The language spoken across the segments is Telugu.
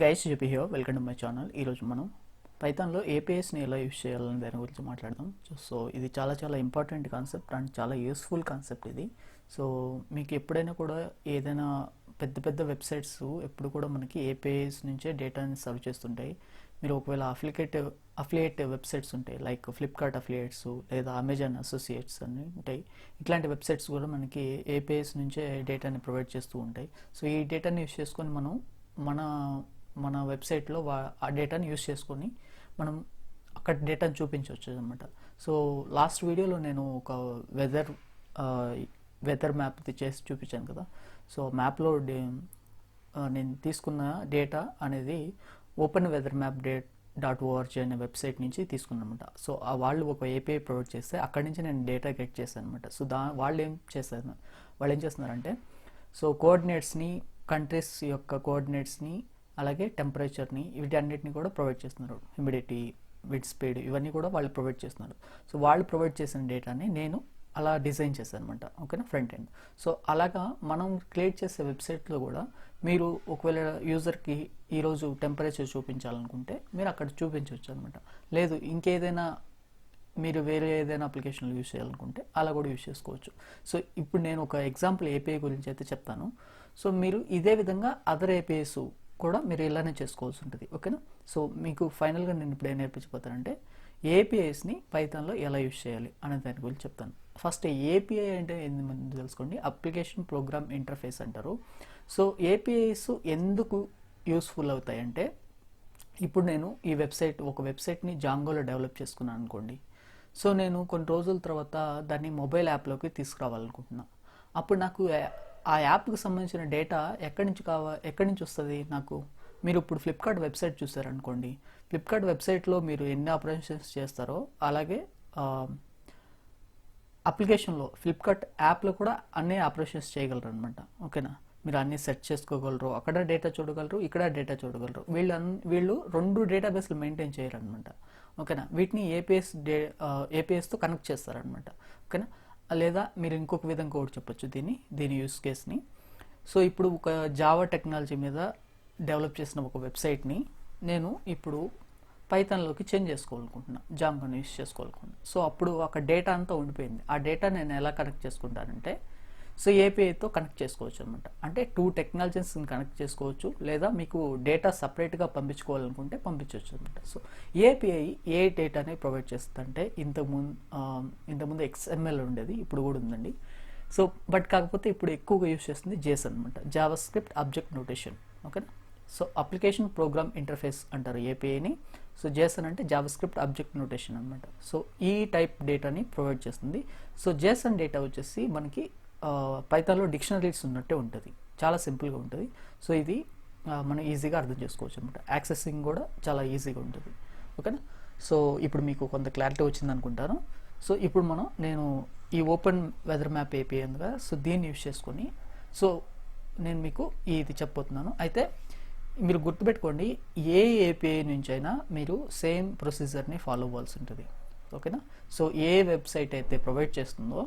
గైస్ చెప్పి here welcome to my channel. ఈరోజు మనం పైథాన్లో ఏపీఎస్ని ఎలా యూజ్ చేయాలని దాని గురించి మాట్లాడదాం. సో ఇది చాలా ఇంపార్టెంట్ కాన్సెప్ట్ అండ్ చాలా యూస్ఫుల్ కాన్సెప్ట్ ఇది. సో మీకు ఎప్పుడైనా కూడా ఏదైనా పెద్ద వెబ్సైట్స్ ఎప్పుడు కూడా మనకి ఏపీఎస్ నుంచే డేటాని సర్వ్ చేస్తుంటాయి. మీరు ఒకవేళ అఫిలియేట్ వెబ్సైట్స్ ఉంటాయి, లైక్ ఫ్లిప్కార్ట్ అఫిలియేట్స్ లేదా అమెజాన్ అసోసియేట్స్ అని ఉంటాయి. ఇట్లాంటి వెబ్సైట్స్ కూడా మనకి ఏపీఎస్ నుంచే డేటాని ప్రొవైడ్ చేస్తూ ఉంటాయి. సో ఈ డేటాని యూజ్ చేసుకొని మనం మన వెబ్సైట్లో ఆ డేటాని యూజ్ చేసుకొని మనం అక్కడ డేటాని చూపించవచ్చు అనమాట. సో లాస్ట్ వీడియోలో నేను ఒక వెదర్ మ్యాప్ చేసి చూపించాను కదా. సో మ్యాప్లో నేను తీసుకున్న డేటా అనేది ఓపెన్ వెదర్ మ్యాప్ .org అనే వెబ్సైట్ నుంచి తీసుకున్నమాట. సో వాళ్ళు ఒక ఏపీఐ ప్రొవైడ్ చేస్తే అక్కడి నుంచి నేను డేటా గెట్ చేశాను అనమాట. సో వాళ్ళు ఏం చేస్తున్నారంటే సో కోఆర్డినేట్స్ని, కంట్రీస్ యొక్క కోఆర్డినేట్స్ని, అలాగే టెంపరేచర్ని, వీటన్నిటిని కూడా ప్రొవైడ్ చేస్తున్నారు. హ్యూమిడిటీ, విండ్ స్పీడ్, ఇవన్నీ కూడా వాళ్ళు ప్రొవైడ్ చేస్తున్నారు. సో వాళ్ళు ప్రొవైడ్ చేసిన డేటాని నేను అలా డిజైన్ చేశాను అనమాట. ఓకేనా, ఫ్రంట్ ఎండ్. సో అలాగా మనం క్రియేట్ చేసే వెబ్సైట్లో కూడా మీరు ఒకవేళ యూజర్కి ఈరోజు టెంపరేచర్ చూపించాలనుకుంటే మీరు అక్కడ చూపించవచ్చు అనమాట. లేదు ఇంకేదైనా మీరు వేరే ఏదైనా అప్లికేషన్లు యూజ్ చేయాలనుకుంటే అలా కూడా యూజ్ చేసుకోవచ్చు. సో ఇప్పుడు నేను ఒక ఎగ్జాంపుల్ ఏపీఐ గురించి అయితే చెప్తాను. సో మీరు ఇదే విధంగా అదర్ ఏపీఐస్ కూడా మీరు ఇలానే చేసుకోవాల్సి ఉంటుంది. ఓకేనా. సో మీకు ఫైనల్గా నేను ఇప్పుడు ఏం నేర్పించబోతానంటే ఏపీఐస్ని పైథాన్లో ఎలా యూజ్ చేయాలి అనే దాని గురించి చెప్తాను. ఫస్ట్ ఏపీఐ అంటే ఏంది తెలుసుకోండి. అప్లికేషన్ ప్రోగ్రామ్ ఇంటర్ఫేస్ అంటారు. సో ఏపీఐస్ ఎందుకు యూస్ఫుల్ అవుతాయంటే, ఇప్పుడు నేను ఒక వెబ్సైట్ని జాంగోలో డెవలప్ చేసుకున్నాను అనుకోండి. సో నేను కొన్ని రోజుల తర్వాత దాన్ని మొబైల్ యాప్లోకి తీసుకురావాలనుకుంటున్నా. అప్పుడు నాకు ఆ యాప్కి సంబంధించిన డేటా ఎక్కడి నుంచి వస్తుంది నాకు. మీరు ఇప్పుడు ఫ్లిప్కార్ట్ వెబ్సైట్ చూసారనుకోండి. ఫ్లిప్కార్ట్ వెబ్సైట్లో మీరు ఎన్ని ఆపరేషన్స్ చేస్తారో అలాగే అప్లికేషన్లో ఫ్లిప్కార్ట్ యాప్లో కూడా అన్ని ఆపరేషన్స్ చేయగలరు అనమాట. ఓకేనా. మీరు అన్ని సెర్చ్ చేసుకోగలరు, అక్కడ డేటా చూడగలరు, ఇక్కడ డేటా చూడగలరు. వీళ్ళు 2 డేటాబేస్లు మెయింటైన్ చేయరు అనమాట. ఓకేనా. వీటిని ఏపీఎస్తో కనెక్ట్ చేస్తారనమాట. ఓకేనా. లేదా మీరు ఇంకొక విధంగా కూడా చెప్పొచ్చు దీని యూస్ కేస్ని. సో ఇప్పుడు ఒక జావా టెక్నాలజీ మీద డెవలప్ చేసిన ఒక వెబ్సైట్ని నేను ఇప్పుడు పైథాన్లోకి చేంజ్ చేసుకోవాలనుకుంటున్నా, జాంగోని యూస్ చేసుకోవాలనుకుంటున్నా. సో అప్పుడు అక్కడ డేటా అంతా ఉండిపోయింది. ఆ డేటా నేను ఎలా కనెక్ట్ చేసుకుంటానంటే సో ఏపీఐతో కనెక్ట్ చేసుకోవచ్చు అనమాట. అంటే 2 టెక్నాలజీస్ని కనెక్ట్ చేసుకోవచ్చు, లేదా మీకు డేటా సపరేట్గా పంపించుకోవాలనుకుంటే పంపించవచ్చు అనమాట. సో ఏపీఐ ఏ డేటాని ప్రొవైడ్ చేస్తుందంటే ఇంతకుముందు XML ఉండేది, ఇప్పుడు కూడా ఉందండి. సో బట్ కాకపోతే ఇప్పుడు ఎక్కువగా యూస్ చేస్తుంది JSON అనమాట, జావా స్క్రిప్ట్ ఆబ్జెక్ట్ నోటేషన్. ఓకేనా. సో అప్లికేషన్ ప్రోగ్రామ్ ఇంటర్ఫేస్ అంటారు ఏపీఐని. సో JSON అంటే జావా స్క్రిప్ట్ ఆబ్జెక్ట్ నోటేషన్ అనమాట. సో ఈ టైప్ డేటాని ప్రొవైడ్ చేస్తుంది. సో JSON డేటా వచ్చేసి మనకి పైథాన్లో డిక్షనరీస్ ఉన్నట్టే ఉంటుంది, చాలా సింపుల్గా ఉంటుంది. సో ఇది మనం ఈజీగా అర్థం చేసుకోవచ్చు అనమాట. యాక్సెసింగ్ కూడా చాలా ఈజీగా ఉంటుంది. ఓకేనా. సో ఇప్పుడు మీకు కొంత క్లారిటీ వచ్చింది అనుకుంటాను. సో ఇప్పుడు నేను ఈ ఓపెన్ వెదర్ మ్యాప్ ఏపీఐ ఉంది కదా, సో దీన్ని యూజ్ చేసుకొని సో నేను మీకు ఇది చెప్పబోతున్నాను. అయితే మీరు గుర్తుపెట్టుకోండి, ఏ ఏపీఐ నుంచి అయినా మీరు సేమ్ ప్రొసీజర్ని ఫాలో అవ్వాల్సి ఉంటుంది. ఓకేనా. సో ఏ వెబ్సైట్ అయితే ప్రొవైడ్ చేస్తుందో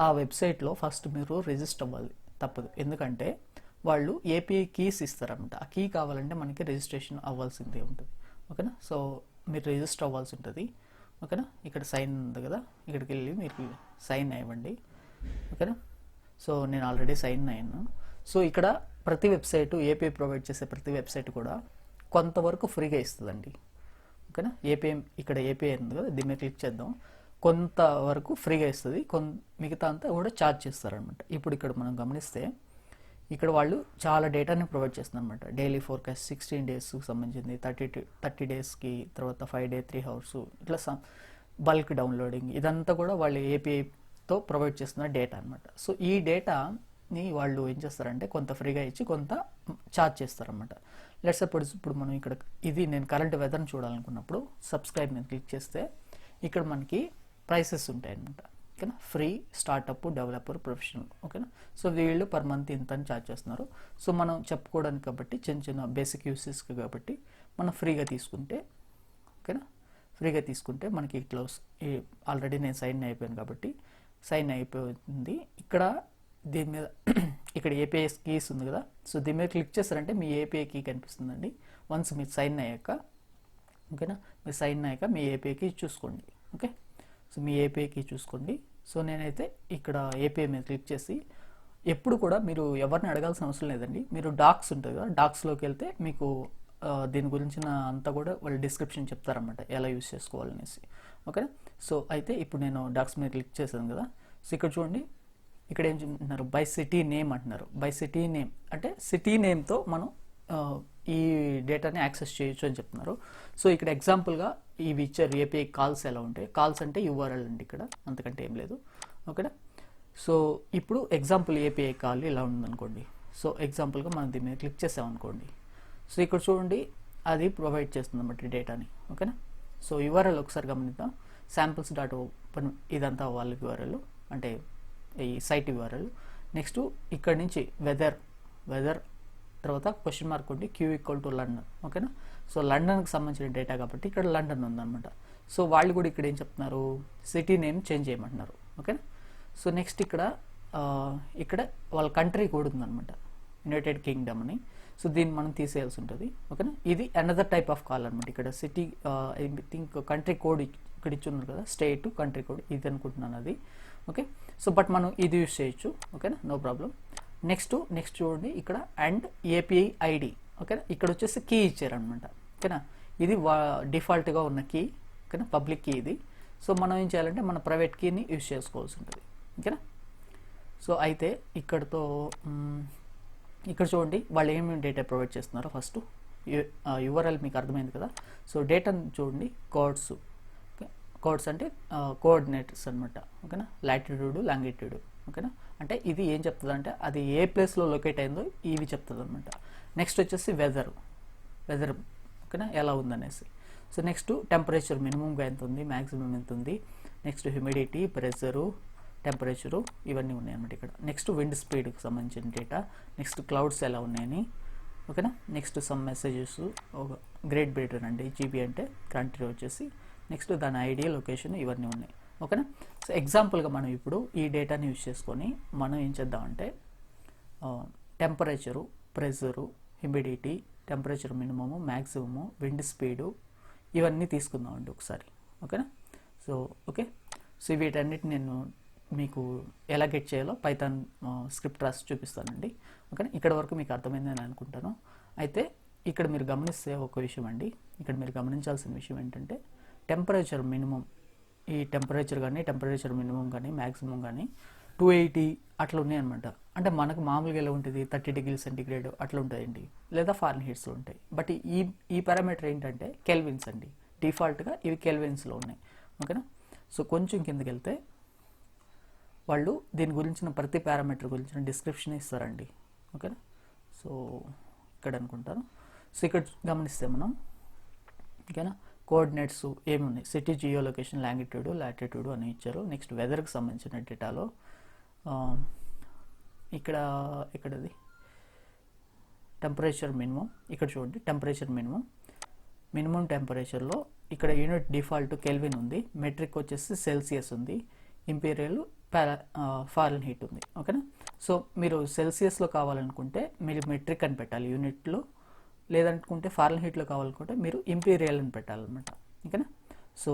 ఆ వెబ్సైట్లో ఫస్ట్ మీరు రిజిస్టర్ అవ్వాలి, తప్పదు. ఎందుకంటే వాళ్ళు ఏపీఐ కీస్ ఇస్తారనమాట. ఆ కీ కావాలంటే మనకి రిజిస్ట్రేషన్ అవ్వాల్సిందే ఉంటుంది. ఓకేనా. సో మీరు రిజిస్టర్ అవ్వాల్సి ఉంటుంది. ఓకేనా. ఇక్కడ సైన్ ఉంది కదా, ఇక్కడికి వెళ్ళి మీరు సైన్ అవ్వండి. ఓకేనా. సో నేను ఆల్రెడీ సైన్ అయ్యాను. సో ఇక్కడ ప్రతి వెబ్సైటు ఏపీఐ ప్రొవైడ్ చేసే ప్రతి వెబ్సైట్ కూడా కొంతవరకు ఫ్రీగా ఇస్తుందండి. ఓకేనా. ఇక్కడ ఏపీఐ ఉంది కదా, దీన్ని క్లిక్ చేద్దాం. కొంతవరకు ఫ్రీగా ఇస్తుంది, మిగతా అంతా కూడా ఛార్జ్ చేస్తారనమాట. ఇప్పుడు ఇక్కడ మనం గమనిస్తే ఇక్కడ వాళ్ళు చాలా డేటాని ప్రొవైడ్ చేస్తున్నారు అనమాట. డైలీ ఫోర్కాస్ట్ 16 డేస్కి సంబంధించింది, 30 డేస్కి, తర్వాత 5 డే 3 hours, ఇట్లా బల్క్ డౌన్లోడింగ్, ఇదంతా కూడా వాళ్ళు ఏపీఐతో ప్రొవైడ్ చేస్తున్న డేటా అనమాట. సో ఈ డేటాని వాళ్ళు ఏం చేస్తారంటే కొంత ఫ్రీగా ఇచ్చి కొంత ఛార్జ్ చేస్తారనమాట. లెట్స్ సపోజ్ ఇప్పుడు మనం ఇక్కడ నేను కరెంట్ వెదర్ని చూడాలనుకున్నప్పుడు సబ్స్క్రైబ్ మీద క్లిక్ చేస్తే ఇక్కడ మనకి ప్రైసెస్ ఉంటాయి అనమాట. ఓకేనా. Free, startup, developer, professional. ఓకేనా. సో వీళ్ళు పర్ మంత్ ఇంత అని ఛార్జ్ చేస్తున్నారు. సో మనం చెప్పుకోవడానికి కాబట్టి చిన్న బేసిక్ యూసెస్కి కాబట్టి మనం ఫ్రీగా తీసుకుంటే, ఓకేనా, ఫ్రీగా తీసుకుంటే మనకి ఇట్లా ఆల్రెడీ నేను సైన్ అయిపోయాను కాబట్టి సైన్ అయిపోయింది. ఇక్కడ దీని మీద ఇక్కడ ఏపీఐ కీస్ ఉంది కదా, సో దీని మీద క్లిక్ చేస్తారంటే మీ ఏపీఐ కీ కనిపిస్తుందండి. వన్స్ మీరు సైన్ అయ్యాక, ఓకేనా, మీరు సైన్ అయ్యాక మీ ఏపీఐ కీ చూసుకోండి. ఓకే, సో మీ ఏపీఐ కీ చూసుకోండి. సో నేనైతే ఇక్కడ ఏపీఐ మీద క్లిక్ చేసి, ఎప్పుడు కూడా మీరు ఎవరిని అడగాల్సిన అవసరం లేదండి. మీరు డాక్స్ ఉంటుంది కదా, డాక్స్లోకి వెళ్తే మీకు దీని గురించిన అంతా కూడా వాళ్ళు డిస్క్రిప్షన్ చెప్తారన్నమాట, ఎలా యూజ్ చేసుకోవాలనేసి. ఓకేనా, సో అయితే ఇప్పుడు నేను డాక్స్ మీద క్లిక్ చేశాను కదా. సో ఇక్కడ చూడండి, ఇక్కడ ఏం చెప్తున్నారు, బై సిటీ నేమ్ అంటున్నారు. బై సిటీ నేమ్ అంటే సిటీ నేమ్తో మనం ఈ డేటాని యాక్సెస్ చేయొచ్చు అని చెప్తున్నారు. సో ఇక్కడ ఎగ్జాంపుల్గా ఇవి ఇచ్చారు ఏపీఐ కాల్స్ ఎలా ఉంటాయి. కాల్స్ అంటే యూఆర్ఎల్ అండి, ఇక్కడ అంతకంటే ఏం లేదు. ఓకేనా, సో ఇప్పుడు ఎగ్జాంపుల్ ఏపీఐ కాల్ ఇలా ఉందనుకోండి. సో ఎగ్జాంపుల్గా మనం దీని మీద క్లిక్ చేసామనుకోండి. సో ఇక్కడ చూడండి, అది ప్రొవైడ్ చేస్తుంది అన్నమాట డేటాని. ఓకేనా, సో యూఆర్ఎల్ ఒకసారి గమనిద్దాం. samples.open ఇదంతా వాళ్ళ యూఆర్ఎల్, అంటే ఈ సైట్ యూఆర్ఎల్. నెక్స్ట్ ఇక్కడ నుంచి వెదర్ తర్వాత క్వశ్చన్ మార్క్ ఉండి క్యూ ఈక్వల్ టు లండన్. ఓకేనా, సో లండన్కి సంబంధించిన డేటా కాబట్టి ఇక్కడ లండన్ ఉందన్నమాట. సో వాళ్ళు కూడా ఇక్కడ ఏం చెప్తున్నారు, సిటీ నేమ్ చేంజ్ చేయమంటున్నారు. ఓకేనా, సో నెక్స్ట్ ఇక్కడ వాళ్ళ కంట్రీ కూడా ఉందన్నమాట, యునైటెడ్ కింగ్డమ్ అని. సో దీన్ని మనం తీసేయాల్సి ఉంటుంది. ఓకేనా, ఇది అనదర్ టైప్ ఆఫ్ కాల్ అనమాట. ఇక్కడ city I think country code ఇక్కడ ఇచ్చి ఉన్నారు కదా, స్టేట్ కంట్రీ కోడ్ ఇది అనుకుంటున్నాను అది. ఓకే, సో బట్ మనం ఇది యూస్ చేయొచ్చు. ఓకేనా, నో ప్రాబ్లం. నెక్స్ట్ చూడండి, ఇక్కడ అండ్ ఏపీఐ ఐడి. ఓకేనా, ఇక్కడ వచ్చేసి కీ ఇచ్చారనమాట. ఓకేనా, ఇది డిఫాల్ట్గా ఉన్న కీ. ఓకేనా, పబ్లిక్ కీ ఇది. సో మనం ఏం చేయాలంటే మన ప్రైవేట్ కీని యూస్ చేసుకోవాల్సి ఉంటుంది. ఓకేనా, సో అయితే ఇక్కడ చూడండి వాళ్ళు ఏమేమి డేటా ప్రొవైడ్ చేస్తున్నారో. ఫస్ట్ యూఆర్ఎల్ మీకు అర్థమైంది కదా. సో డేటాను చూడండి, కోడ్స్ అంటే కోఆర్డినేటర్స్ అనమాట. ఓకేనా, లాటిట్యూడ్ లాంగిట్యూడ్. ఓకేనా, అంటే ఇది ఏం చెప్తుంది అంటే అది ఏ ప్లేస్లో లొకేట్ అయిందో ఇవి చెప్తుంది అనమాట. నెక్స్ట్ వచ్చేసి వెదర్. ఓకేనా, ఎలా ఉందనేసి. సో నెక్స్ట్ టెంపరేచర్ మినిమంగా ఎంత ఉంది, మ్యాక్సిమం ఎంత ఉంది. నెక్స్ట్ హ్యూమిడిటీ, ప్రెషరు, టెంపరేచరు ఇవన్నీ ఉన్నాయన్నమాట ఇక్కడ. నెక్స్ట్ విండ్ స్పీడ్కి సంబంధించిన డేటా. నెక్స్ట్ క్లౌడ్స్ ఎలా ఉన్నాయని. ఓకేనా, next some messages, great Britain అండి, జీబీ అంటే కంట్రీ వచ్చేసి. నెక్స్ట్ దాని ఐడి, లొకేషన్ ఇవన్నీ ఉన్నాయి. ఓకేనా, సో ఎగ్జాంపుల్గా మనం ఇప్పుడు ఈ డేటాని యూజ్ చేసుకొని మనం ఏం చేద్దామంటే temperature, pressure, humidity, temperature minimum, maximum, wind speed ఇవన్నీ తీసుకుందామండి ఒకసారి. ఓకేనా, సో వీటన్నిటిని నేను మీకు ఎలా గెట్ చేయాలో పైథాన్ స్క్రిప్ట్ రాసి చూపిస్తానండి. ఓకేనా, ఇక్కడ వరకు మీకు అర్థమైందని అనుకుంటాను. అయితే ఇక్కడ మీరు గమనిస్తే ఒక విషయం అండి, ఇక్కడ మీరు గమనించాల్సిన విషయం ఏంటంటే టెంపరేచర్ మినిమం, ఈ టెంపరేచర్ మినిమం కానీ మ్యాక్సిమం కానీ 280 అట్లా ఉన్నాయన్నమాట. అంటే మనకు మామూలుగా ఎలా ఉంటుంది 30 డిగ్రీ సెంటిగ్రేడ్ అట్లా ఉంటాయండి, లేదా ఫారెన్హీట్స్లో ఉంటాయి. బట్ ఈ పారామీటర్ ఏంటంటే కెల్విన్స్ అండి, డిఫాల్ట్గా ఇవి కెల్విన్స్లో ఉన్నాయి. ఓకేనా, సో కొంచెం కిందకి వెళ్తే వాళ్ళు దీని గురించిన ప్రతి పారామీటర్ గురించిన డిస్క్రిప్షన్ ఇస్తారండి. ఓకేనా, సో ఇక్కడ అనుకుంటాను. సో ఇక్కడ గమనిస్తే మనం, ఓకేనా, కోఆర్డినేట్స్ ఏమున్నాయి, city, geo location, longitude, latitude అని ఇచ్చారు. నెక్స్ట్ వెదర్కి సంబంధించిన డేటాలో ఇక్కడది టెంపరేచర్ మినిమం. ఇక్కడ చూడండి టెంపరేచర్ మినిమం టెంపరేచర్లో ఇక్కడ యూనిట్ డిఫాల్ట్ కెల్విన్ ఉంది, మెట్రిక్ వచ్చేసి సెల్సియస్ ఉంది, ఇంపీరియల్ ఫారెన్హీట్ ఉంది. ఓకేనా, సో మీరు సెల్సియస్లో కావాలనుకుంటే మీరు మెట్రిక్ అని పెట్టాలి యూనిట్లో, లేదనుకుంటే ఫారెన్హీట్లో కావాలనుకుంటే మీరు ఇంపీరియల్ అని పెట్టాలన్నమాట. ఓకేనా, సో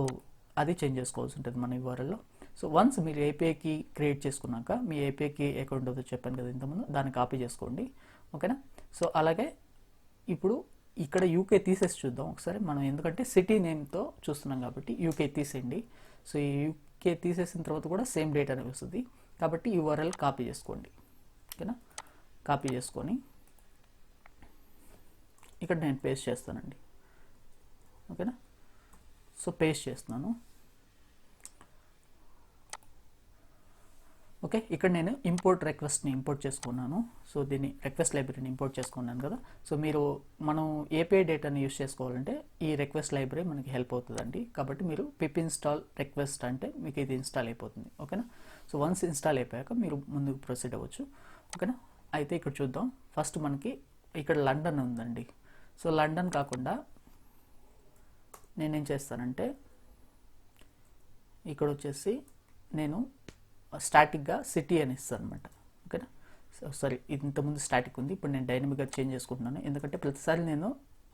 అది చేంజ్ చేసుకోవాల్సి ఉంటుంది మన యూఆర్ఎల్లో. సో వన్స్ మీరు ఏపీఐకి క్రియేట్ చేసుకున్నాక మీ ఏపీఐకి అకౌంట్ ఉందో చెప్పాను కదా ఇంతకుముందు, దాన్ని కాపీ చేసుకోండి. ఓకేనా, సో అలాగే ఇప్పుడు ఇక్కడ యూకే తీసేసి చూద్దాం ఒకసారి మనం, ఎందుకంటే సిటీ నేమ్తో చూస్తున్నాం కాబట్టి యూకే తీసేయండి. సో ఈ యూకే తీసేసిన తర్వాత కూడా సేమ్ డేటా అనేది వస్తుంది కాబట్టి యూఆర్ఎల్ కాపీ చేసుకోండి. ఓకేనా, కాపీ చేసుకొని ఇక్కడ నేను పేస్ట్ చేస్తానండి. ఓకేనా, సో పేస్ట్ చేస్తున్నాను. ఓకే, ఇక్కడ నేను ఇంపోర్ట్ రిక్వెస్ట్ని ఇంపోర్ట్ చేసుకున్నాను. సో దీన్ని రిక్వెస్ట్ లైబ్రరీని ఇంపోర్ట్ చేసుకున్నాను కదా. సో మనం ఏపీఐ డేటాని యూస్ చేసుకోవాలంటే ఈ రిక్వెస్ట్ లైబ్రరీ మనకి హెల్ప్ అవుతుందండి. కాబట్టి మీరు పిప్ ఇన్స్టాల్ రిక్వెస్ట్ అంటే మీకు ఇది ఇన్స్టాల్ అయిపోతుంది. ఓకేనా, సో వన్స్ ఇన్స్టాల్ అయిపోయాక మీరు ముందుకు ప్రొసీడ్ అవ్వచ్చు. ఓకేనా, అయితే ఇక్కడ చూద్దాం. ఫస్ట్ మనకి ఇక్కడ లండన్ ఉందండి. సో లండన్ కాకుండా నేనేం చేస్తానంటే ఇక్కడ వచ్చేసి నేను స్టాటిక్గా సిటీ అని ఇస్తాను అనమాట. ఓకేనా. సారీ, ఇంతకుముందు స్టాటిక్ ఉంది, ఇప్పుడు నేను డైనమిక్గా చేంజ్ చేసుకుంటున్నాను, ఎందుకంటే ప్రతిసారి నేను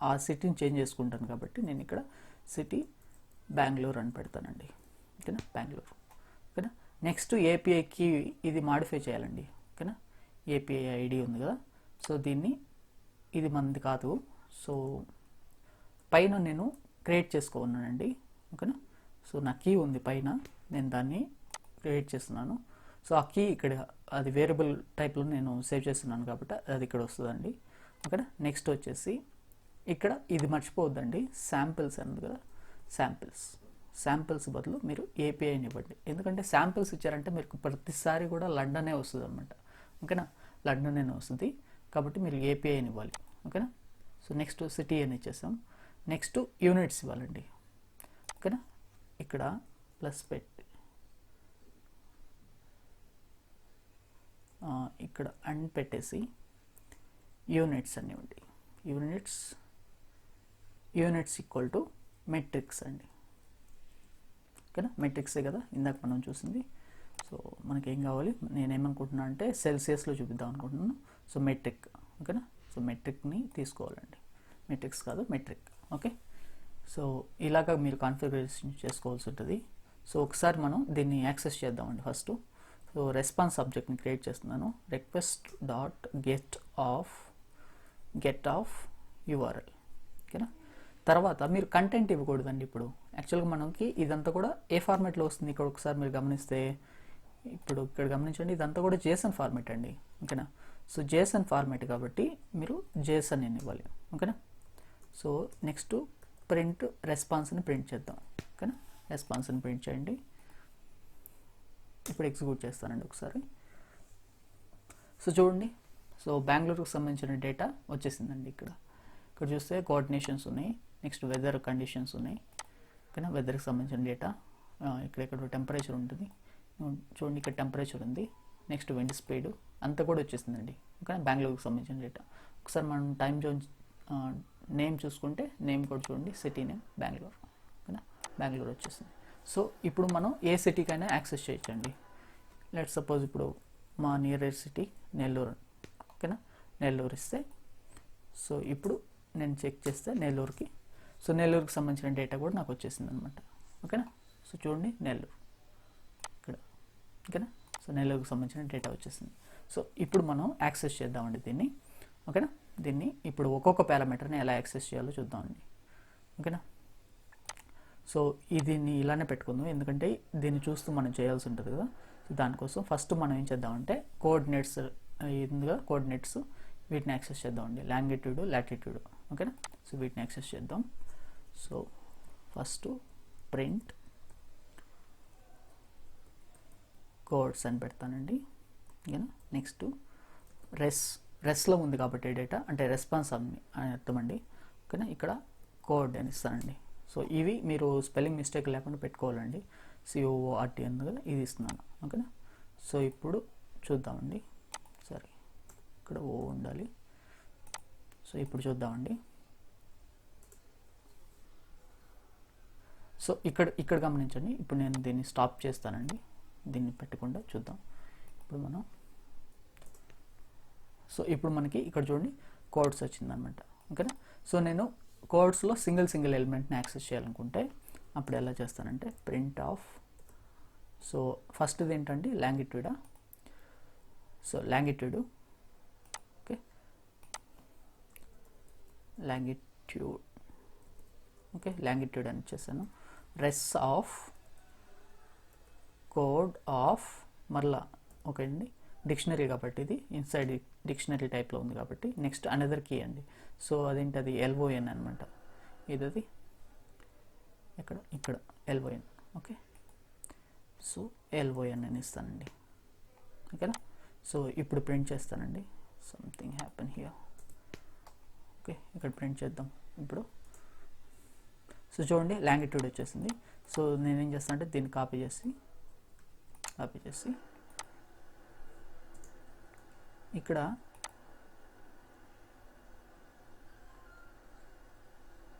ఆ సిటీని చేంజ్ చేసుకుంటాను కాబట్టి నేను ఇక్కడ సిటీ బెంగళూరు అని పెడతానండి. ఓకేనా, బెంగళూరు. ఓకేనా. నెక్స్ట్ ఏపీఐకి ఇది మాడిఫై చేయాలండి. ఓకేనా, ఏపీఐ ఐడి ఉంది కదా, సో దీన్ని, ఇది మనది కాదు, సో పైన నేను క్రియేట్ చేసుకోన్నానండి. ఓకేనా, సో నా కీ ఉంది పైన, నేను దాన్ని క్రియేట్ చేస్తున్నాను. సో ఆ కీ ఇక్కడ, అది వేరియబుల్ టైప్లో నేను సేవ్ చేస్తున్నాను కాబట్టి అది ఇక్కడ వస్తుందండి. ఓకేనా. నెక్స్ట్ వచ్చేసి ఇక్కడ ఇది మర్చిపోవద్దండి, శాంపిల్స్ అన్నది కదా, శాంపిల్స్ బదులు మీరు ఏపీఐని ఇవ్వండి, ఎందుకంటే శాంపిల్స్ ఇచ్చారంటే మీకు ప్రతిసారి కూడా లండనే వస్తుంది అనమాట. ఓకేనా, లండన్ అనే వస్తుంది కాబట్టి మీరు ఏపీఐని ఇవ్వాలి. ఓకేనా. సో నెక్స్ట్ సిటీ అని ఇచ్చేసాం. నెక్స్ట్ యూనిట్స్ ఇవ్వాలండి. ఓకేనా, ఇక్కడ ప్లస్ పెట్టి ఇక్కడ అండ్ పెట్టేసి యూనిట్స్ అని ఇవ్వండి. యూనిట్స్ ఈక్వల్ టు మెట్రిక్స్ అండి. ఓకేనా, మెట్రిక్సే కదా ఇందాక మనం చూసింది. సో మనకి ఏం కావాలి, నేనేమనుకుంటున్నా అంటే సెల్సియస్లో చూపిద్దాం అనుకుంటున్నాను. So metric. ఓకేనా, సో మెట్రిక్ని తీసుకోవాలండి, మెట్రిక్స్ కాదు మెట్రిక్. ఓకే, సో ఇలాగా మీరు కాన్ఫిగరేషన్ చేసుకోవాల్సి ఉంటుంది. సో ఒకసారి మనం దీన్ని యాక్సెస్ చేద్దామండి. ఫస్ట్ సో రెస్పాన్స్ ఆబ్జెక్ట్ని క్రియేట్ చేస్తున్నాను, request dot get off URL. ఓకేనా, తర్వాత మీరు కంటెంట్ ఇవ్వకూడదండి. ఇప్పుడు యాక్చువల్గా మనకి ఇదంతా కూడా ఏ ఫార్మాట్లో వస్తుంది, ఇక్కడ ఒకసారి మీరు గమనిస్తే, ఇప్పుడు ఇక్కడ గమనించండి, ఇదంతా కూడా జేసన్ ఫార్మాట్ అండి. ఓకేనా, సో జేసన్ ఫార్మాట్ కాబట్టి మీరు జేసన్ అని ఇవ్వాలి. ఓకేనా, సో నెక్స్ట్ ప్రింట్ రెస్పాన్స్ని ప్రింట్ చేద్దాం. ఓకేనా, రెస్పాన్స్ని ప్రింట్ చేయండి. ఇప్పుడు ఎగ్జిక్యూట్ చేస్తానండి ఒకసారి. సో చూడండి, సో బెంగళూరుకు సంబంధించిన డేటా వచ్చేసిందండి. ఇక్కడ చూస్తే కోఆర్డినేషన్స్ ఉన్నాయి, నెక్స్ట్ వెదర్ కండిషన్స్ ఉన్నాయి. ఓకేనా, వెదర్కి సంబంధించిన డేటా, ఇక్కడ టెంపరేచర్ ఉంటుంది, చూడండి ఇక్కడ టెంపరేచర్ ఉంది, నెక్స్ట్ విండ్ స్పీడ్ అంతా కూడా వచ్చేసిందండి. ఓకేనా, బెంగళూరుకు సంబంధించిన డేటా. ఒకసారి మనం టైం జోన్ నేమ్ చూసుకుంటే, నేమ్ కూడా చూడండి, సిటీ నేమ్ బెంగళూరు. ఓకేనా, బెంగళూరు వచ్చేసింది. సో ఇప్పుడు మనం ఏ సిటీకైనా యాక్సెస్ చేయొచ్చండి. లెట్ సపోజ్ ఇప్పుడు మా నియరెస్ట్ సిటీ నెల్లూరు. ఓకేనా, నెల్లూరు ఇస్తే, సో ఇప్పుడు నేను చెక్ చేస్తే నెల్లూరుకి, సో నెల్లూరుకి సంబంధించిన డేటా కూడా నాకు వచ్చేసింది అనమాట. ఓకేనా, సో చూడండి నెల్లూరు ఇక్కడ. ఓకేనా, సో నెల్లూరుకి సంబంధించిన డేటా వచ్చేసింది. సో ఇప్పుడు మనం యాక్సెస్ చేద్దామండి దీన్ని. ఓకేనా, దీన్ని ఇప్పుడు ఒక్కొక్క పారామీటర్ని ఎలా యాక్సెస్ చేయాలో చూద్దామండి. ఓకేనా, సో దీన్ని ఇలానే పెట్టుకుందాం, ఎందుకంటే దీన్ని చూస్తూ మనం చేయాల్సి ఉంటుంది కదా. సో దానికోసం ఫస్ట్ మనం ఏం చేద్దామంటే కోఆర్డినేట్స్, ఇందుగా కోఆర్డినేట్స్, వీటిని యాక్సెస్ చేద్దామండి, లాంగిట్యూడ్ లాటిట్యూడ్. ఓకేనా, సో వీటిని యాక్సెస్ చేద్దాం. సో ఫస్ట్ ప్రింట్ కోడ్స్ అని పెడతానండి. ఓకేనా, నెక్స్ట్ రెస్లో ఉంది కాబట్టి డేటా అంటే రెస్పాన్స్ అని అర్థం అండి. ఓకేనా, ఇక్కడ కోడ్ అని ఇస్తానండి. సో ఇవి మీరు స్పెల్లింగ్ మిస్టేక్ లేకుండా పెట్టుకోవాలండి. CORT ఉంది కదా, ఇది ఇస్తున్నాను. ఓకేనా, సో ఇప్పుడు చూద్దామండి. సరే, ఇక్కడ ఓ ఉండాలి. సో ఇప్పుడు చూద్దామండి. సో ఇక్కడ గమనించండి, ఇప్పుడు నేను దీన్ని స్టాప్ చేస్తానండి, దీన్ని పెట్టకుండా చూద్దాం. ఇప్పుడు మనం, సో ఇప్పుడు మనకి ఇక్కడ చూడండి కోడ్స్ వచ్చిందనమాట. ఓకేనా, సో నేను కోడ్స్లో సింగిల్ ఎలిమెంట్ని యాక్సెస్ చేయాలనుకుంటే అప్పుడు ఎలా చేస్తానంటే ప్రింట్ ఆఫ్, సో ఫస్ట్ది ఏంటంటే లాంగిట్యూడా, so longitude. Okay, longitude. Okay, longitude అని ఇచ్చేసాను. రెస్ ఆఫ్ కోడ్ ఆఫ్, మరలా ఓకే అండి, డిక్షనరీ కాబట్టి ఇది ఇన్సైడ్ డిక్షనరీ టైప్లో ఉంది కాబట్టి. నెక్స్ట్ అనదర్ కీ అండి, సో అదేంటి, అది LON అనమాట. ఇది ఇక్కడ LON. ఓకే, సో LON అని ఇస్తానండి. ఓకేనా, సో ఇప్పుడు ప్రింట్ చేస్తానండి. Something happen here. ఓకే, ఇక్కడ ప్రింట్ చేద్దాం ఇప్పుడు. సో చూడండి లాంగిట్యూడ్ వచ్చేసింది. సో నేనేం చేస్తాను అంటే దీన్ని కాపీ చేసి ఇక్కడ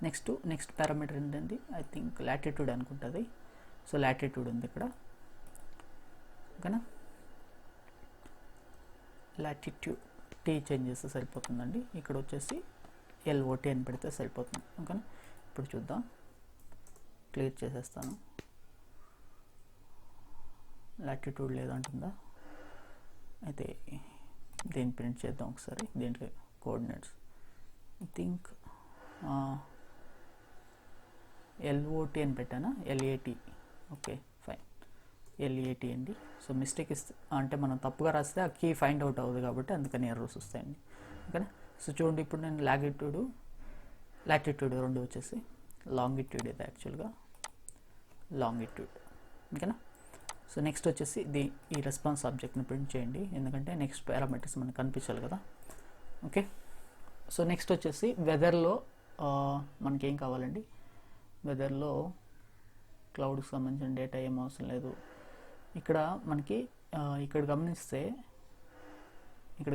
నెక్స్ట్ పారామీటర్ ఏంటండి, ఐ థింక్ లాటిట్యూడ్ అనుకుంటుంది. సో లాటిట్యూడ్ ఉంది ఇక్కడ. ఓకేనా, లాటిట్యూడ్ టీ చేంజ్ చేస్తే సరిపోతుందండి. ఇక్కడ వచ్చేసి LOT అని పెడితే సరిపోతుంది. ఓకేనా, ఇప్పుడు చూద్దాం. క్లియర్ చేసేస్తాను. లాటిట్యూడ్ లేదంటుందా, అయితే దీన్ని ప్రింట్ చేద్దాం ఒకసారి. దీంట్లో కోఆర్డినేట్స్ ఐ థింక్ LOT అని పెట్టానా, LAT. ఓకే ఫైన్, LAT అండి. సో మిస్టేక్ అంటే మనం తప్పుగా రాస్తే ఆ కీ ఫైండ్ అవుట్ అవ్వదు కాబట్టి అందుకని ఎర్రర్స్ వస్తాయండి. ఓకేనా, సో చూడండి ఇప్పుడు నేను లాటిట్యూడ్ రెండు వచ్చేసి లాంగిట్యూడ్ ఇది యాక్చువల్గా లాంగిట్యూడ్. ఓకేనా, సో నెక్స్ట్ వచ్చేసి ఈ రెస్పాన్స్ ఆబ్జెక్ట్ని ప్రింట్ చేయండి, ఎందుకంటే నెక్స్ట్ పారామీటర్స్ మనకు కనిపించాలి కదా. ఓకే, సో నెక్స్ట్ వచ్చేసి వెదర్లో మనకేం కావాలండి. వెదర్లో క్లౌడ్కి సంబంధించిన డేటా ఏం అవసరం లేదు. ఇక్కడ మనకి ఇక్కడ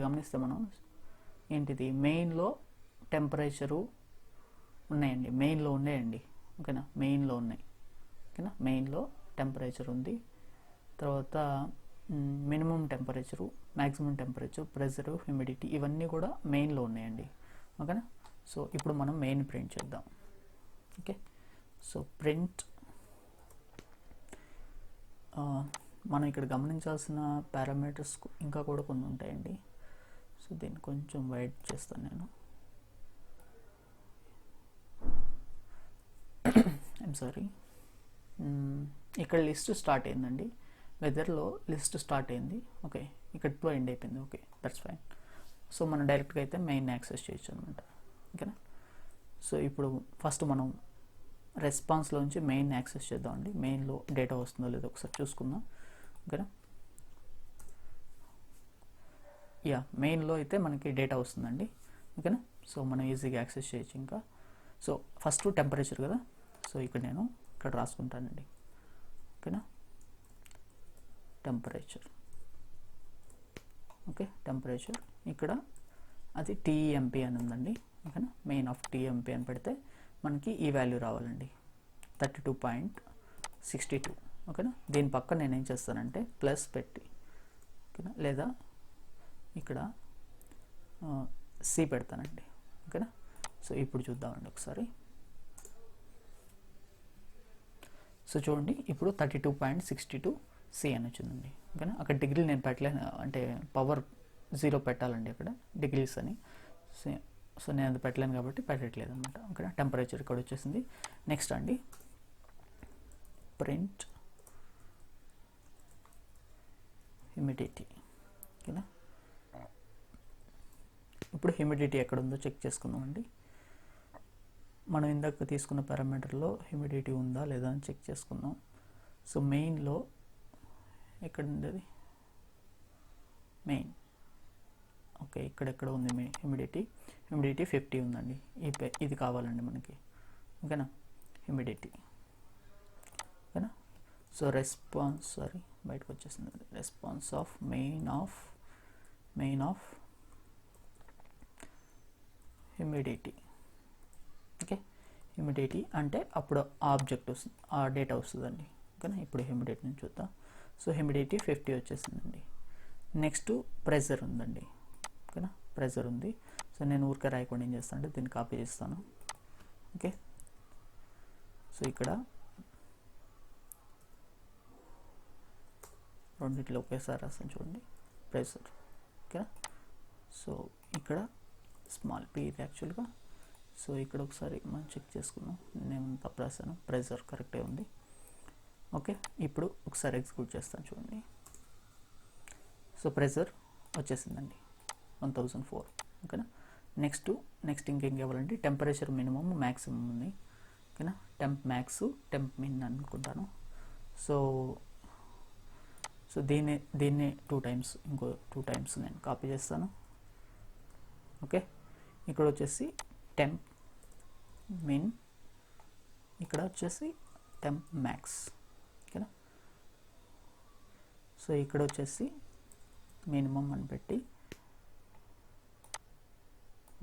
గమనిస్తే మనం ఏంటిది మెయిన్లో టెంపరేచరు ఉన్నాయండి, మెయిన్లో ఉన్నాయండి. ఓకేనా, మెయిన్లో ఉన్నాయి. ఓకేనా, మెయిన్లో టెంపరేచర్ ఉంది, తర్వాత minimum temperature, maximum temperature, pressure, humidity ఇవన్నీ కూడా మెయిన్లో ఉన్నాయండి. ఓకేనా, సో ఇప్పుడు మనం మెయిన్ ప్రింట్ చేద్దాం. ఓకే, సో ప్రింట్ మనం ఇక్కడ గమనించాల్సిన పారామీటర్స్ ఇంకా కూడా కొన్ని ఉంటాయండి. సో దీన్ని కొంచెం వైడ్ చేస్తాను నేను. ఐమ్ సారీ, ఇక్కడ లిస్ట్ స్టార్ట్ అయిందండి, వెదర్లో లిస్ట్ స్టార్ట్ అయింది. ఓకే, ఇక్కడితో ఎండ్ అయిపోయింది. Okay, that's fine. సో మనం డైరెక్ట్గా అయితే మెయిన్ యాక్సెస్ చేయొచ్చు అనమాట. ఓకేనా, సో ఇప్పుడు ఫస్ట్ మనం రెస్పాన్స్లోంచి మెయిన్ యాక్సెస్ చేద్దామండి. మెయిన్లో డేటా వస్తుందో లేదో ఒకసారి చూసుకుందాం. ఓకేనా, యా మెయిన్లో అయితే మనకి డేటా వస్తుందండి. ఓకేనా, సో మనం ఈజీగా యాక్సెస్ చేయొచ్చు. ఇంకా సో ఫస్ట్ టెంపరేచర్ కదా, సో నేను ఇక్కడ రాసుకుంటానండి. ఓకేనా, టెంపరేచర్. ఓకే, టెంపరేచర్ ఇక్కడ అది TEMP అని ఉందండి. ఓకేనా, మెయిన్ ఆఫ్ TEMP అని పెడితే మనకి ఈ వాల్యూ రావాలండి, 32.62. ఓకేనా, దీని పక్కన నేను ఏం చేస్తానంటే ప్లస్ పెట్టి, ఓకేనా, లేదా ఇక్కడ C పెడతానండి. ఓకేనా, సో ఇప్పుడు చూద్దామండి ఒకసారి. సో చూడండి ఇప్పుడు 32.62 C అని వచ్చిందండి. ఓకేనా, అక్కడ డిగ్రీ నేను పెట్టలేను, అంటే పవర్ 0 పెట్టాలండి అక్కడ డిగ్రీస్ అని. సో నేను అది పెట్టలేను కాబట్టి పెట్టట్లేదు అనమాట. ఓకేనా, టెంపరేచర్ ఇక్కడ వచ్చేసింది. నెక్స్ట్ అండి ప్రింట్ హ్యూమిడిటీ. ఓకేనా, ఇప్పుడు హ్యూమిడిటీ ఎక్కడ ఉందో చెక్ చేసుకుందాం అండి. మనం ఇందాక తీసుకున్న పారామీటర్లో హ్యూమిడిటీ ఉందా లేదా అని చెక్ చేసుకుందాం. సో మెయిన్లో ఎక్కడ ఉండేది మెయిన్. ఓకే, ఇక్కడెక్కడ ఉంది హ్యూమిడిటీ 50 ఉందండి. ఇది కావాలండి మనకి. ఓకేనా, హ్యూమిడిటీ. ఓకేనా, సో బయటకు వచ్చేసింది. Response of main of humidity. Okay, humidity అంటే అప్పుడు ఆబ్జెక్ట్ వస్తుంది, ఆ డేటా వస్తుందండి. ఓకేనా, ఇప్పుడు హ్యూమిడిటీ నుంచి చూద్దాం. సో హ్యూమిడిటీ 50 వచ్చేసిందండి. నెక్స్ట్ ప్రెజర్ ఉందండి. ఓకేనా, ప్రెజర్ ఉంది. సో నేను ఊరికే రాయకుండా ఏం చేస్తాను అంటే దీన్ని కాపీ చేస్తాను. ఓకే, సో ఇక్కడ రెండిట్లో ఒకేసారి రాస్తాను చూడండి, ప్రెజర్. ఓకేనా, సో ఇక్కడ స్మాల్ p ఇది యాక్చువల్గా. సో ఇక్కడ ఒకసారి మనం చెక్ చేసుకుందాం, నేను తప్పు రాశాను, ప్రెజర్ కరెక్టే ఉంది. ఓకే, ఇప్పుడు ఒకసారి ఎగ్జిక్యూట్ చేస్తాను చూడండి. సో ప్రెజర్ వచ్చేసిందండి 1004. ఓకేనా, నెక్స్ట్ ఇంకేం కావాలంటే టెంపరేచర్ మినిమమ్ మ్యాక్సిమం ఉంది. ఓకేనా, టెంప్ మ్యాక్స్ టెంప్ మిన్ అనుకుంటాను. సో దీన్ని 2 టైమ్స్ ఇంకో 2 టైమ్స్ నేను కాపీ చేస్తాను. ఓకే, ఇక్కడ వచ్చేసి టెంప్ మిన్, ఇక్కడ వచ్చేసి టెంప్ మ్యాక్స్. ఓకేనా, సో ఇక్కడ వచ్చేసి మినిమం అని పెట్టి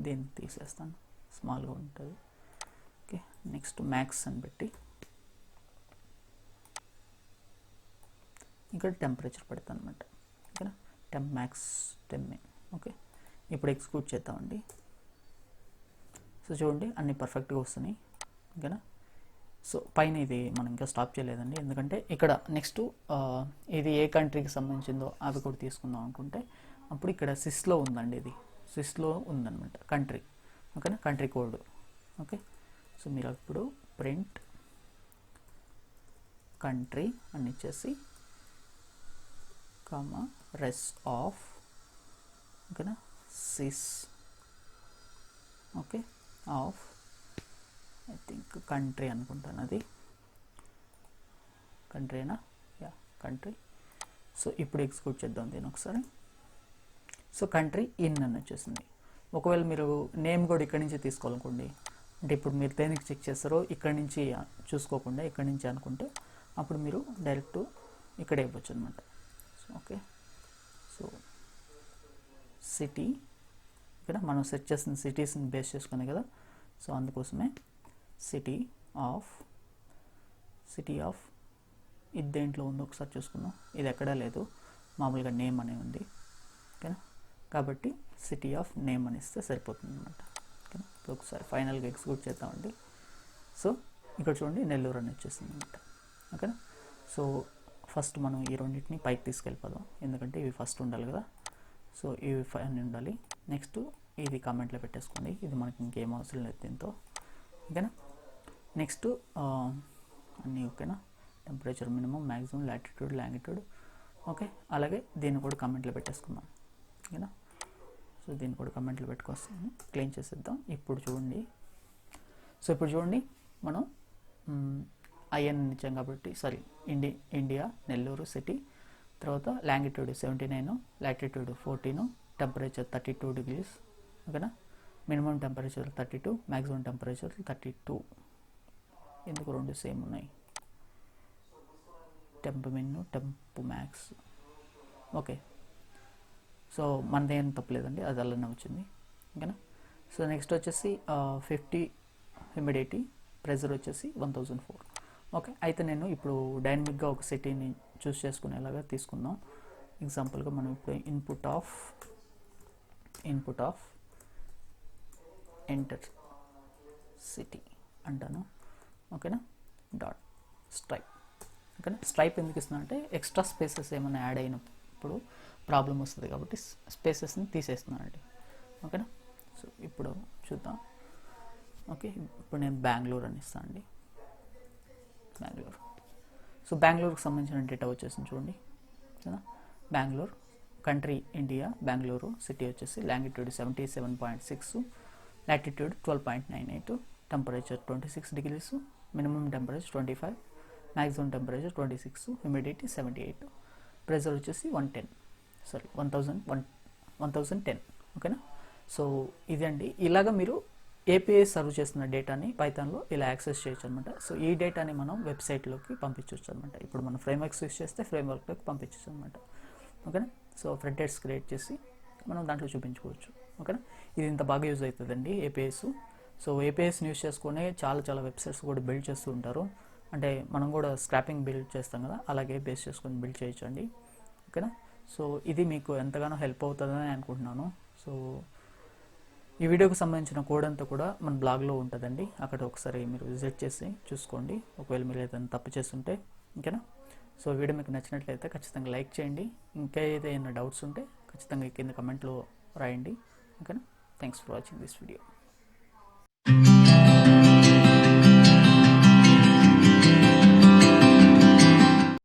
దీన్ని తీసేస్తాను, స్మాల్గా ఉంటుంది. ఓకే, నెక్స్ట్ మ్యాక్స్ అని పెట్టి ఇక్కడ టెంపరేచర్ పెడతాను అనమాట. ఓకేనా, టెంప్ మ్యాక్స్ టెంప్ మిన్. ఓకే, ఇప్పుడు ఎగ్జిక్యూట్ చేద్దామండి. సో చూడండి అన్నీ పర్ఫెక్ట్గా వస్తున్నాయి. ఓకేనా. సో పైన ఇది మనం ఇంకా స్టాప్ చేయలేదండి, ఎందుకంటే ఇక్కడ నెక్స్ట్ ఇది ఏ కంట్రీకి సంబంధించిందో అవి కూడా తీసుకుందాం అనుకుంటే అప్పుడు ఇక్కడ సిస్లో ఉందండి, ఇది సిస్లో ఉందన్నమాట కంట్రీ. ఓకేనా, కంట్రీ కోడ్. ఓకే, సో మీరు అప్పుడు ప్రింట్ కంట్రీ అని ఇచ్చేసి కామా రెస్ ఆఫ్, ఓకేనా, సిస్, okay, of I think country అనుకుంటాను, అది కంట్రీనా, యా కంట్రీ. సో ఇప్పుడు ఎగ్జిక్యూట్ చేద్దాం దీన్ని ఒకసారి. సో కంట్రీ ఇన్ అని వచ్చేసింది. ఒకవేళ మీరు నేమ్ కూడా ఇక్కడి నుంచి తీసుకోవాలనుకోండి, అంటే ఇప్పుడు మీరు దేనికి చెక్ చేస్తారో ఇక్కడి నుంచి చూసుకోకుండా ఇక్కడి నుంచి అనుకుంటే అప్పుడు మీరు డైరెక్ట్ ఇక్కడే ఇవ్వచ్చు అనమాట. సో ఓకే, సో సిటీ, ఇక్కడ మనం సెట్ చేసిన సిటీస్ని బేస్ చేసుకునే కదా, సో అందుకోసమే సిటీ ఆఫ్ ఇది దేంట్లో ఉందో ఒకసారి చూసుకుందాం. ఇది ఎక్కడా లేదు, మామూలుగా నేమ్ అనే ఉంది. ఓకేనా, కాబట్టి సిటీ ఆఫ్ నేమ్ అని ఇస్తే సరిపోతుంది అనమాట. ఓకేనా, ఇప్పుడు ఒకసారి ఫైనల్గా ఎగ్జిక్యూట్ చేద్దామండి. సో ఇక్కడ చూడండి నెల్లూరు అని వచ్చేసింది అనమాట. ఓకేనా, సో ఫస్ట్ మనం ఈ రెండింటిని పైకి తీసుకెళ్ళిపోదాం, ఎందుకంటే ఇవి ఫస్ట్ ఉండాలి కదా. సో ఇవి అని ఉండాలి. నెక్స్ట్ ఇది కామెంట్లో పెట్టేసుకోండి, ఇది మనకి ఇంకేం అవసరం లేదు దీంతో. ఓకేనా, నెక్స్ట్ అన్నీ ఓకేనా, temperature minimum, maximum, latitude, longitude. Okay, అలాగే దీన్ని కూడా కామెంట్లో పెట్టేసుకుందాం. ఓకేనా, సో దీన్ని కూడా కమెంట్లో పెట్టుకొస్తాను, క్లీన్ చేసేద్దాం. ఇప్పుడు చూడండి, సో ఇప్పుడు చూడండి మనం ఐఎన్ ఇచ్చాం కాబట్టి, సారీ ఇండియా నెల్లూరు సిటీ, తర్వాత లాంగిట్యూడ్ 79, లాటిట్యూడ్ 14, టెంపరేచర్ 32 degrees. ఓకేనా, మినిమం టెంపరేచర్ 32, మ్యాక్సిమం టెంపరేచర్ 32. ఎందుకు రెండు సేమ్ ఉన్నాయి, టెంప్ మిన్ టెంప్ మ్యాక్స్. ఓకే, సో మనదేం తప్పలేదండి, అది అలానే వచ్చింది. ఓకేనా, సో నెక్స్ట్ వచ్చేసి 50 హ్యూమిడిటీ, ప్రెజర్ వచ్చేసి 1004. ఓకే, అయితే నేను ఇప్పుడు డైనమిక్గా ఒక సిటీని చూస్ చేసుకునేలాగా తీసుకుందాం. ఎగ్జాంపుల్గా మనం ఇప్పుడు ఇన్పుట్ ఆఫ్ ఎంటర్ సిటీ అంటాను. ఓకేనా, డాట్ స్ట్రైప్. ఓకేనా, స్ట్రైప్ ఎందుకు ఇస్తున్నా అంటే ఎక్స్ట్రా స్పేసెస్ ఏమైనా యాడ్ అయినప్పుడు ప్రాబ్లం వస్తుంది కాబట్టి స్పేసెస్ని తీసేస్తున్నానండి. ఓకేనా, సో ఇప్పుడు చూద్దాం. ఓకే, ఇప్పుడు నేను బెంగళూరు అని ఇస్తాను అండి, బెంగళూరు. సో బెంగళూరుకి సంబంధించిన డేటా వచ్చేసింది చూడండి. ఓకేనా, Bengaluru country India, Bengaluru city వచ్చేసి longitude 77.6, latitude 12.98, temperature 26 degrees, minimum temperature 25, maximum temperature 26, humidity 78, pressure వచ్చేసి 1010. ఓకేనా, సో ఇది అండి. ఇలాగ మీరు ఏపీఐ సర్వ్ చేస్తున్న డేటాని పైథాన్లో ఇలా యాక్సెస్ చేయొచ్చు అనమాట. సో ఈ డేటాని మనం వెబ్సైట్లోకి పంపించవచ్చు అనమాట. ఇప్పుడు మనం ఫ్రేమ్వర్క్స్ యూస్ చేస్తే ఫ్రేమ్వర్క్లోకి పంపించవచ్చు అనమాట. ఓకేనా, సో ఫ్రంట్ ఎండ్స్ క్రియేట్ చేసి మనం దాంట్లో చూపించుకోవచ్చు. ఓకేనా, ఇది ఇంత బాగా యూజ్ అవుతుందండి ఏపీఐస్. సో ఏపీఐస్ని యూస్ చేసుకుని చాలా వెబ్సైట్స్ కూడా బిల్డ్ చేస్తూ ఉంటారు. అంటే మనం కూడా స్క్రాపింగ్ బిల్డ్ చేస్తాం కదా, అలాగే బేస్ చేసుకొని బిల్డ్ చేయొచ్చు అండి. ఓకేనా, సో ఇది మీకు ఎంతగానో హెల్ప్ అవుతుందని అనుకుంటున్నాను. సో ఈ వీడియోకి సంబంధించిన కోడ్ అంతా కూడా మన బ్లాగ్లో ఉంటుందండి, అక్కడ ఒకసారి మీరు విజిట్ చేసి చూసుకోండి, ఒకవేళ మీరు ఏదైనా తప్పు చేస్తుంటే. ఓకేనా, సో వీడియో మీకు నచ్చినట్లయితే ఖచ్చితంగా లైక్ చేయండి. ఇంకా ఏదైనా డౌట్స్ ఉంటే ఖచ్చితంగా కింద కమెంట్లో రాయండి. ఓకేనా, thanks for watching this video.